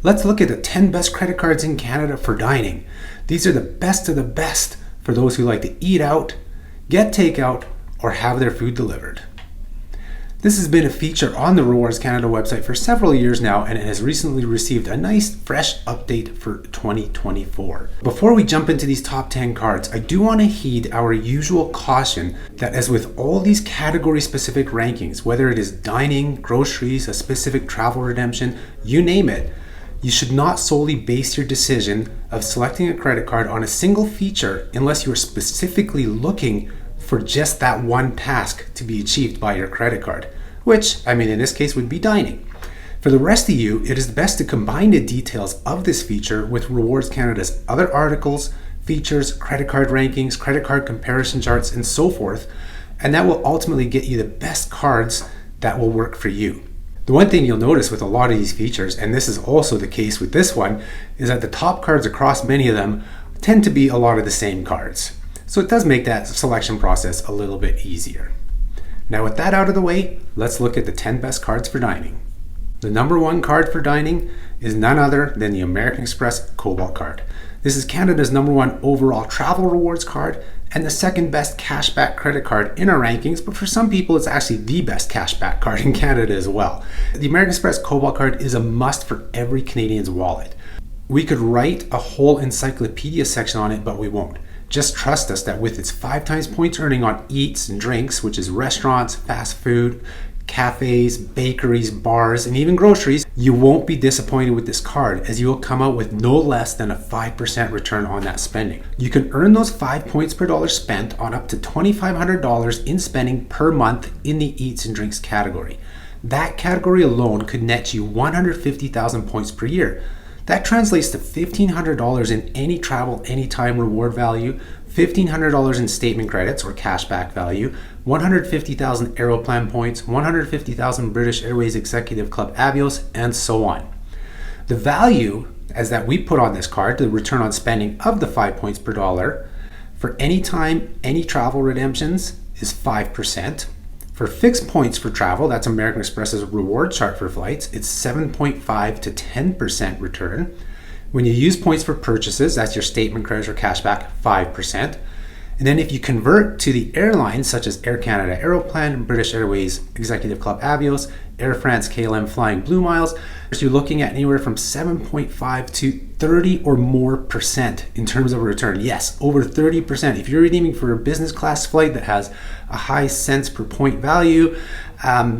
Let's look at the 10 best credit cards in Canada for dining. These are the best of the best for those who like to eat out, get takeout, or have their food delivered. This has been a feature on the Rewards Canada website for several years now, and it has recently received a nice fresh update for 2024. Before we jump into these top 10 cards, I do want to heed our usual caution that as with all these category specific rankings, whether it is dining, groceries, a specific travel redemption, you name it, you should not solely base your decision of selecting a credit card on a single feature unless you are specifically looking for just that one task to be achieved by your credit card, which, in this case would be dining. For the rest of you, it is best to combine the details of this feature with Rewards Canada's other articles, features, credit card rankings, credit card comparison charts, and so forth, and that will ultimately get you the best cards that will work for you. The one thing you'll notice with a lot of these features, and this is also the case with this one, is that the top cards across many of them tend to be a lot of the same cards. So it does make that selection process a little bit easier. Now with that out of the way, let's look at the 10 best cards for dining. The number one card for dining is none other than the American Express Cobalt card. This is Canada's number one overall travel rewards card and the second best cashback credit card in our rankings, but for some people it's actually the best cashback card in Canada as well. The American Express Cobalt card is a must for every Canadian's wallet. We could write a whole encyclopedia section on it, but we won't. Just trust us that with its 5 times points earning on eats and drinks, which is restaurants, fast food, cafes, bakeries, bars, and even groceries, you won't be disappointed with this card as you will come out with no less than a 5% return on that spending. You can earn those 5 points per dollar spent on up to $2,500 in spending per month in the eats and drinks category. That category alone could net you 150,000 points per year. That translates to $1,500 in any travel, anytime reward value, $1,500 in statement credits or cashback value, 150,000 Aeroplan points, 150,000 British Airways Executive Club Avios, and so on. The value, as that we put on this card, the return on spending of the 5 points per dollar, for any time, any travel redemptions is 5%. For fixed points for travel, that's American Express's reward chart for flights, it's 7.5 to 10% return. When you use points for purchases, that's your statement credits or cashback, 5%. And then if you convert to the airlines such as Air Canada Aeroplan, British Airways Executive Club Avios, Air France KLM Flying Blue Miles, you're looking at anywhere from 7.5 to 30 or more percent in terms of a return. Yes, over 30%. If you're redeeming for a business class flight that has a high cents per point value,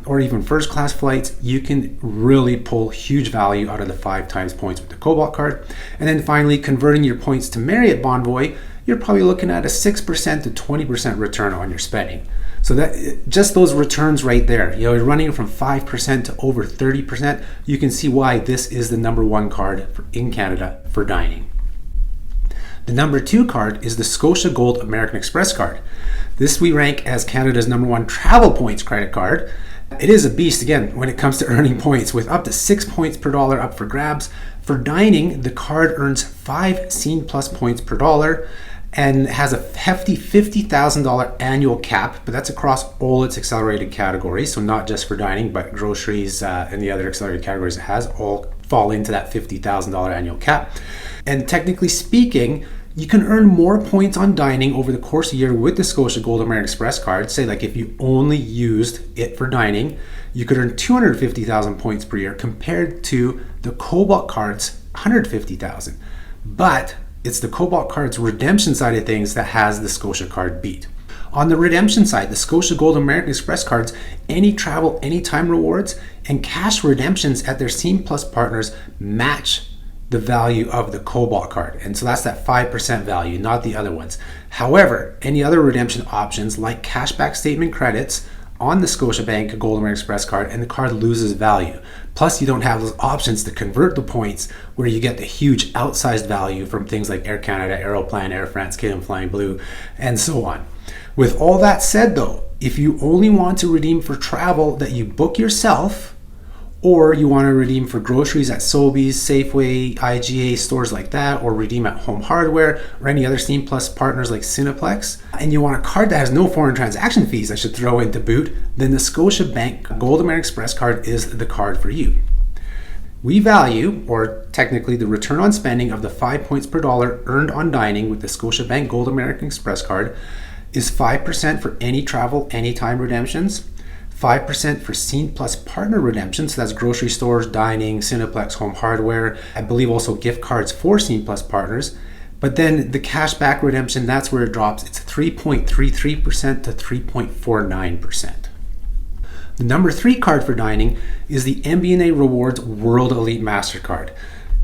or even first class flights, you can really pull huge value out of the 5 times points with the Cobalt card. And then finally, converting your points to Marriott Bonvoy, you're probably looking at a 6% to 20% return on your spending. So that just those returns right there, you're running from 5% to over 30%. You can see why this is the number one card in Canada for dining. The number 2 card is the Scotia Gold American Express card. This we rank as Canada's number one travel points credit card. It is a beast again when it comes to earning points, with up to 6 points per dollar up for grabs. For dining, the card earns 5 Scene Plus points per dollar and has a hefty $50,000 annual cap, but that's across all its accelerated categories, so not just for dining, but groceries and the other accelerated categories it has all fall into that $50,000 annual cap. And technically speaking, you can earn more points on dining over the course of a year with the Scotia Gold American Express card. Say like if you only used it for dining, you could earn 250,000 points per year compared to the Cobalt card's 150,000. But it's the Cobalt card's redemption side of things that has the Scotia card beat. On the redemption side, the Scotia Gold American Express cards, any travel, anytime rewards, and cash redemptions at their Scene Plus partners match the value of the Cobalt card. And so that's that 5% value, not the other ones. However, any other redemption options like cashback statement credits on the Scotiabank Gold American Express card, and the card loses value. Plus, you don't have those options to convert the points where you get the huge outsized value from things like Air Canada, Aeroplan, Air France, KLM Flying Blue, and so on. With all that said though, if you only want to redeem for travel that you book yourself, or you want to redeem for groceries at Sobeys, Safeway, IGA, stores like that, or redeem at Home Hardware or any other Scene Plus partners like Cineplex, and you want a card that has no foreign transaction fees I should throw in to boot, then the Scotiabank Gold American Express card is the card for you. We value, or technically the return on spending of the 5 points per dollar earned on dining with the Scotiabank Gold American Express card is 5% for any travel, anytime redemptions, 5% for Scene Plus partner redemptions, so that's grocery stores, dining, Cineplex, home hardware, I believe also gift cards for Scene Plus partners. But then the cashback redemption, that's where it drops. It's 3.33% to 3.49%. The number 3 card for dining is the MBNA Rewards World Elite Mastercard.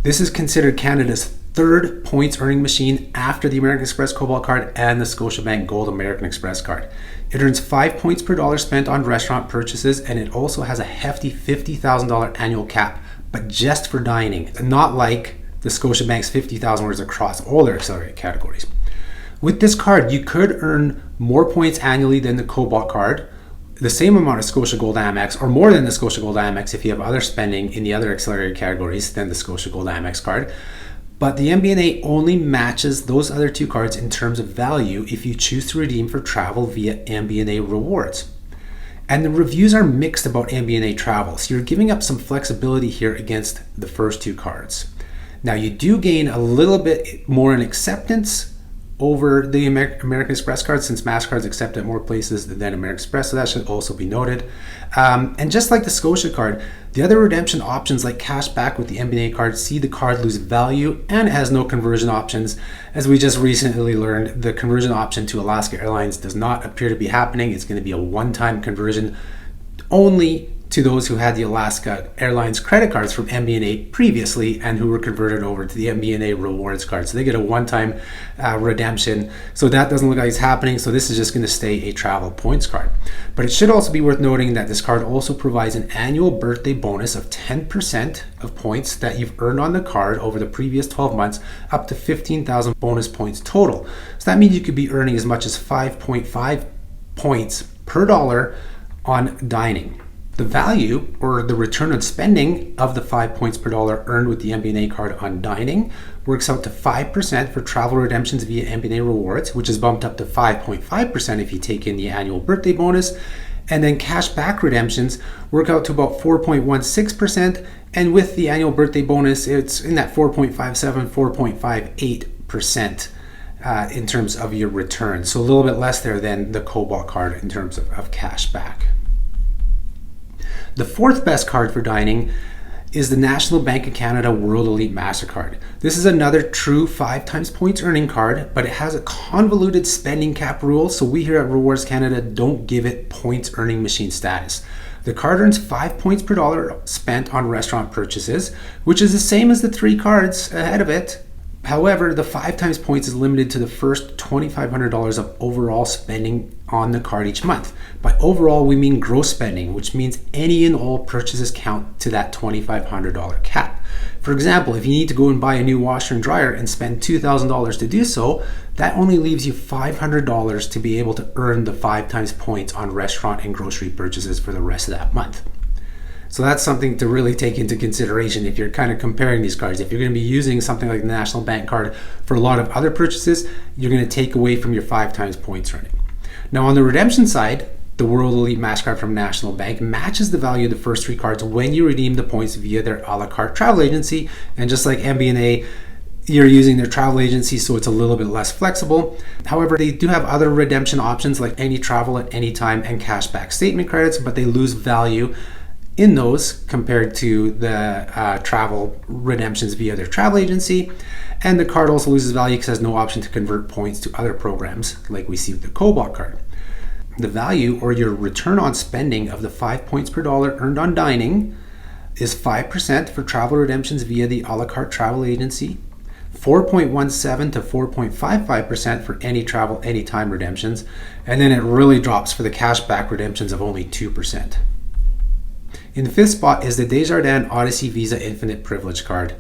This is considered Canada's third points earning machine after the American Express Cobalt card and the Scotiabank Gold American Express card. It earns 5 points per dollar spent on restaurant purchases, and it also has a hefty $50,000 annual cap, but just for dining, not like the Scotiabank's $50,000 where it's across all their accelerated categories. With this card, you could earn more points annually than the Cobalt card, the same amount of Scotia Gold Amex, or more than the Scotia Gold Amex if you have other spending in the other accelerated categories than the Scotia Gold Amex card. But the MBNA only matches those other 2 cards in terms of value if you choose to redeem for travel via MBNA Rewards. And the reviews are mixed about MBNA travel, so you're giving up some flexibility here against the first 2 cards. Now you do gain a little bit more in acceptance over the American Express card, since Mastercard's accept at more places than American Express, so that should also be noted. And just like the Scotia card, the other redemption options like cashback with the MBNA card see the card lose value, and it has no conversion options. As we just recently learned, the conversion option to Alaska Airlines does not appear to be happening. It's going to be a one-time conversion only to those who had the Alaska Airlines credit cards from MBNA previously and who were converted over to the MBNA rewards card. So they get a one-time redemption. So that doesn't look like it's happening. So this is just going to stay a travel points card. But it should also be worth noting that this card also provides an annual birthday bonus of 10% of points that you've earned on the card over the previous 12 months, up to 15,000 bonus points total. So that means you could be earning as much as 5.5 points per dollar on dining. The value, or the return on spending, of the 5 points per dollar earned with the MBNA card on dining works out to 5% for travel redemptions via MBNA Rewards, which is bumped up to 5.5% if you take in the annual birthday bonus. And then cashback redemptions work out to about 4.16%, and with the annual birthday bonus, it's in that 4.57, 4.58% in terms of your return. So a little bit less there than the Cobalt card in terms of cashback. The 4th best card for dining is the National Bank of Canada World Elite Mastercard. This is another true 5 times points earning card, but it has a convoluted spending cap rule, so we here at Rewards Canada don't give it points earning machine status. The card earns 5 points per dollar spent on restaurant purchases, which is the same as the 3 cards ahead of it. However, the 5 times points is limited to the first $2,500 of overall spending on the card each month. By overall, we mean gross spending, which means any and all purchases count to that $2,500 cap. For example, if you need to go and buy a new washer and dryer and spend $2,000 to do so, that only leaves you $500 to be able to earn the 5 times points on restaurant and grocery purchases for the rest of that month. So that's something to really take into consideration if you're kind of comparing these cards. If you're going to be using something like the National Bank card for a lot of other purchases, you're going to take away from your 5 times points earning. Now on the redemption side, the World Elite Mastercard from National Bank matches the value of the first 3 cards when you redeem the points via their a la carte travel agency. And just like MBNA, you're using their travel agency, so it's a little bit less flexible. However, they do have other redemption options like any travel at any time and cashback statement credits, but they lose value in those compared to the travel redemptions via their travel agency. And the card also loses value because it has no option to convert points to other programs like we see with the Cobalt card. The value, or your return on spending, of the 5 points per dollar earned on dining is 5% for travel redemptions via the a la carte travel agency, 4.17 to 4.55% for any travel anytime redemptions, and then it really drops for the cashback redemptions of only 2%. In the 5th spot is the Desjardins Odyssey Visa Infinite Privilege card.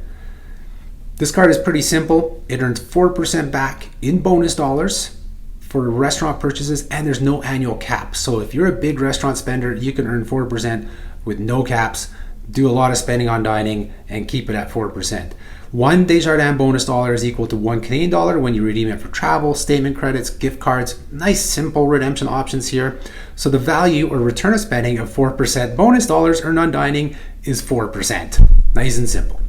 This card is pretty simple. It earns 4% back in bonus dollars for restaurant purchases, and there's no annual cap. So if you're a big restaurant spender, you can earn 4% with no caps, do a lot of spending on dining, and keep it at 4%. 1 Desjardins bonus dollar is equal to 1 Canadian dollar when you redeem it for travel, statement credits, gift cards. Nice simple redemption options here. So the value, or return of spending, of 4% bonus dollars earned on dining is 4%. Nice and simple.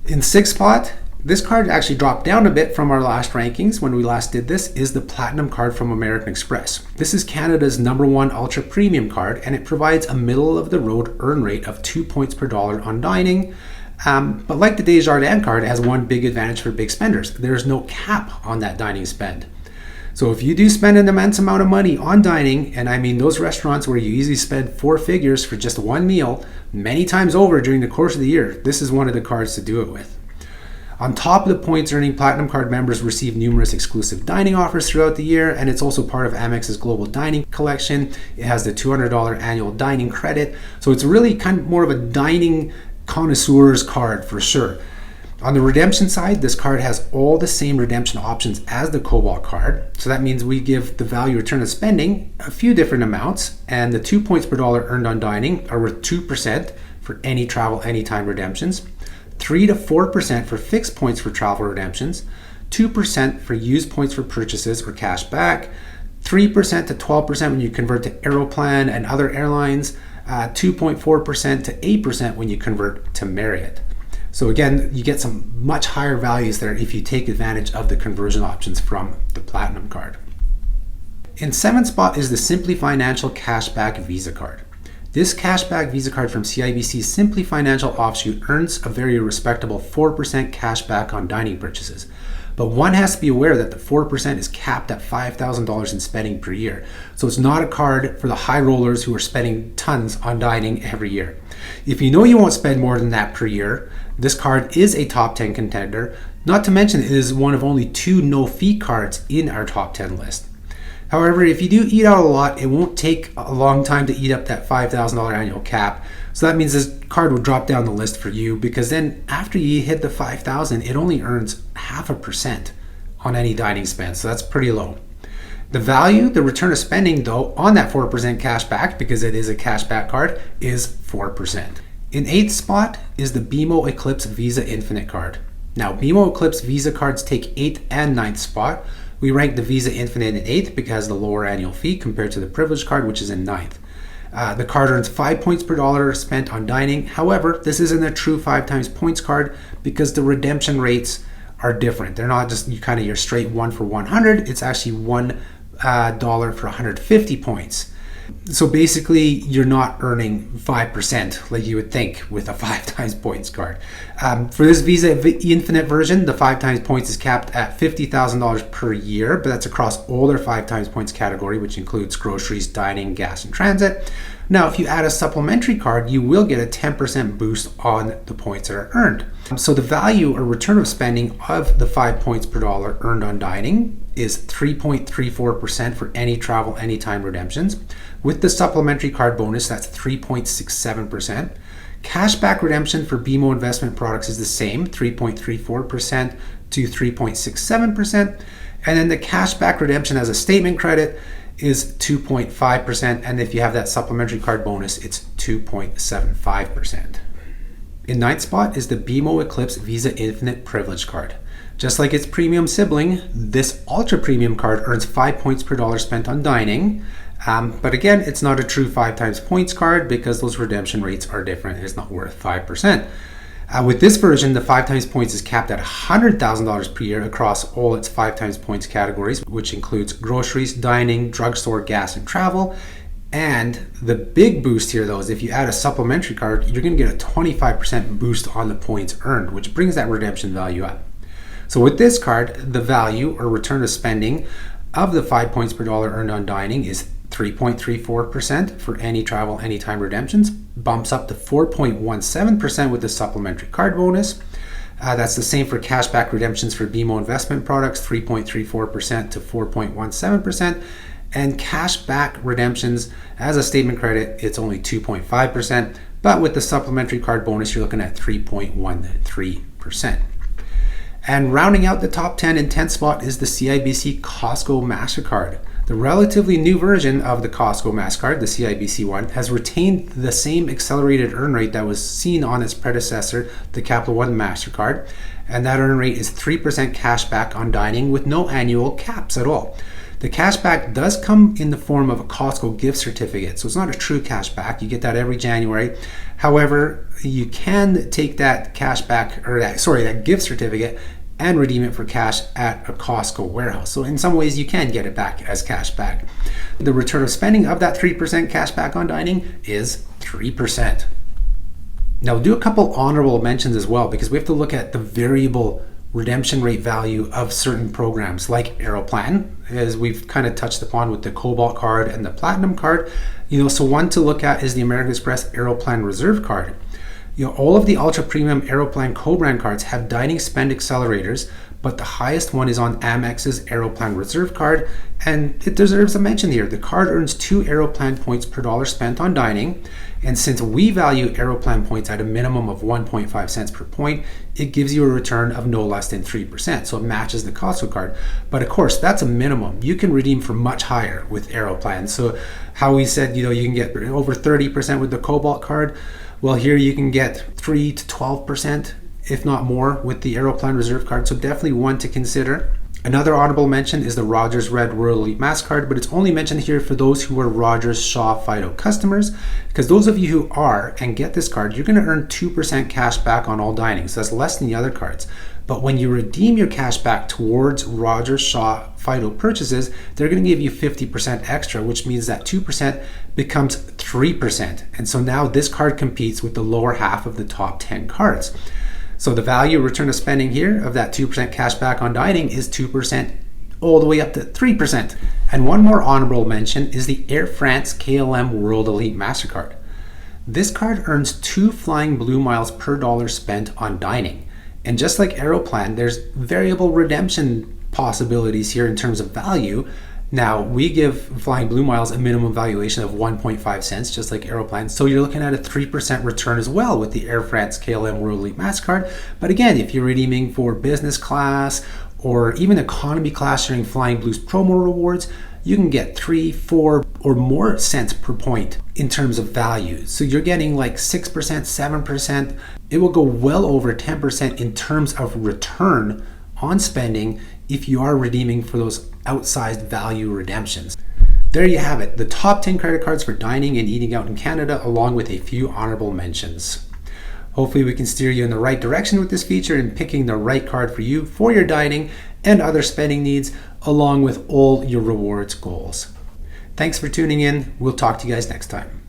In sixth spot, this card actually dropped down a bit from our last rankings when we last did this, is the Platinum card from American Express. This is Canada's #1 ultra premium card, and it provides a middle of the road earn rate of 2 points per dollar on dining. But like the Desjardins card, it has one big advantage for big spenders. There's no cap on that dining spend. So if you do spend an immense amount of money on dining, and I mean those restaurants where you easily spend 4 figures for just one meal many times over during the course of the year, this is one of the cards to do it with. On top of the points earning, Platinum Card members receive numerous exclusive dining offers throughout the year, and it's also part of Amex's global dining collection. It has the $200 annual dining credit, so it's really kind of more of a dining connoisseur's card for sure. On the redemption side, this card has all the same redemption options as the Cobalt card, so that means we give the value return of spending a few different amounts, and the 2 points per dollar earned on dining are worth 2% for any travel anytime redemptions, 3 to 4% for fixed points for travel redemptions, 2% for used points for purchases or cash back, 3% to 12% when you convert to Aeroplan and other airlines, 2.4% to 8% when you convert to Marriott. So again, you get some much higher values there if you take advantage of the conversion options from the Platinum card. In seventh spot is the Simplii Financial Cashback Visa card. This cashback Visa card from CIBC's Simplii Financial offshoot earns a very respectable 4% cashback on dining purchases. But one has to be aware that the 4% is capped at $5,000 in spending per year. So it's not a card for the high rollers who are spending tons on dining every year. If you know you won't spend more than that per year, this card is a top 10 contender. Not to mention it is one of only 2 no-fee cards in our top 10 list. However, if you do eat out a lot, it won't take a long time to eat up that $5,000 annual cap. So that means this card will drop down the list for you, because then after you hit the $5,000, it only earns 0.5% on any dining spend. So that's pretty low. The value, the return of spending though, on that 4% cash back, because it is a cashback card, is 4%. In 8th spot is the BMO Eclipse Visa Infinite card. Now, BMO Eclipse Visa cards take 8th and 9th spot. We rank the Visa Infinite in 8th because of the lower annual fee compared to the Privilege card, which is in 9th. The card earns 5 points per dollar spent on dining. However, this isn't a true 5 times points card because the redemption rates are different. They're not just your straight 1 for 100. It's actually $1 for 150 points. So basically, you're not earning 5% like you would think with a 5 times points card. For this Visa Infinite version, the 5 times points is capped at $50,000 per year, but that's across all their 5 times points category, which includes groceries, dining, gas, and transit. Now, if you add a supplementary card, you will get a 10% boost on the points that are earned. So the value or return of spending of the 5 points per dollar earned on dining is 3.34% for any travel anytime redemptions. With the supplementary card bonus, that's 3.67%. Cashback redemption for BMO investment products is the same, 3.34% to 3.67%. And then the cashback redemption as a statement credit is 2.5%. And if you have that supplementary card bonus, it's 2.75%. In 9th spot is the BMO Eclipse Visa Infinite Privilege card. Just like its premium sibling, this ultra premium card earns 5 points per dollar spent on dining. But again, it's not a true 5 times points card because those redemption rates are different. It's not worth 5%. With this version, the 5 times points is capped at $100,000 per year across all its 5 times points categories, which includes groceries, dining, drugstore, gas, and travel. And the big boost here, though, is if you add a supplementary card, you're going to get a 25% boost on the points earned, which brings that redemption value up. So with this card, the value or return of spending of the 5 points per dollar earned on dining is 3.34% for any travel anytime redemptions, bumps up to 4.17% with the supplementary card bonus. That's the same for cashback redemptions for BMO investment products, 3.34% to 4.17%. And cashback redemptions as a statement credit, it's only 2.5%. But with the supplementary card bonus, you're looking at 3.13%. And rounding out the top 10 in 10th spot is the CIBC Costco Mastercard. The relatively new version of the Costco Mastercard, the CIBC one, has retained the same accelerated earn rate that was seen on its predecessor, the Capital One Mastercard. And that earn rate is 3% cashback on dining with no annual caps at all. The cashback does come in the form of a Costco gift certificate, so it's not a true cashback. You get that every January. However, you can take that cashback or that gift certificate and redeem it for cash at a Costco warehouse. So in some ways you can get it back as cash back. The return of spending of that 3% cash back on dining is 3%. Now we'll do a couple honorable mentions as well, because we have to look at the variable redemption rate value of certain programs like Aeroplan, as we've kind of touched upon with the Cobalt card and the Platinum card. So one to look at is the American Express Aeroplan Reserve card. All of the ultra premium Aeroplan co-brand cards have dining spend accelerators, but the highest one is on Amex's Aeroplan Reserve card, and it deserves a mention here. The card earns 2 Aeroplan points per dollar spent on dining, and since we value Aeroplan points at a minimum of 1.5 cents per point, it gives you a return of no less than 3%, so it matches the Costco card. But of course, that's a minimum. You can redeem for much higher with Aeroplan. So how we said, you can get over 30% with the Cobalt card. Well, here you can get 3 to 12%, if not more, with the Aeroplan Reserve card. So definitely one to consider. Another honorable mention is the Rogers Red World Elite Mastercard, but it's only mentioned here for those who are Rogers Shaw Fido customers, because those of you who are and get this card, you're going to earn 2% cash back on all dining. So that's less than the other cards. But when you redeem your cash back towards Rogers Shaw Fido purchases, they're going to give you 50% extra, which means that 2% becomes 3%. And so now this card competes with the lower half of the top 10 cards. So the value return of spending here of that 2% cash back on dining is 2% all the way up to 3%. And one more honorable mention is the Air France KLM World Elite MasterCard. This card earns 2 Flying Blue miles per dollar spent on dining. And just like Aeroplan, there's variable redemption possibilities here in terms of value. Now, we give Flying Blue miles a minimum valuation of 1.5 cents, just like Aeroplan. So you're looking at a 3% return as well with the Air France KLM World Elite MasterCard. But again, if you're redeeming for business class or even economy class during Flying Blue's promo rewards, you can get 3, 4, or more cents per point in terms of value. So you're getting like 6%, 7%. It will go well over 10% in terms of return on spending if you are redeeming for those outsized value redemptions. There you have it, the top 10 credit cards for dining and eating out in Canada, along with a few honorable mentions. Hopefully we can steer you in the right direction with this feature and picking the right card for you for your dining and other spending needs, along with all your rewards goals. Thanks for tuning in. We'll talk to you guys next time.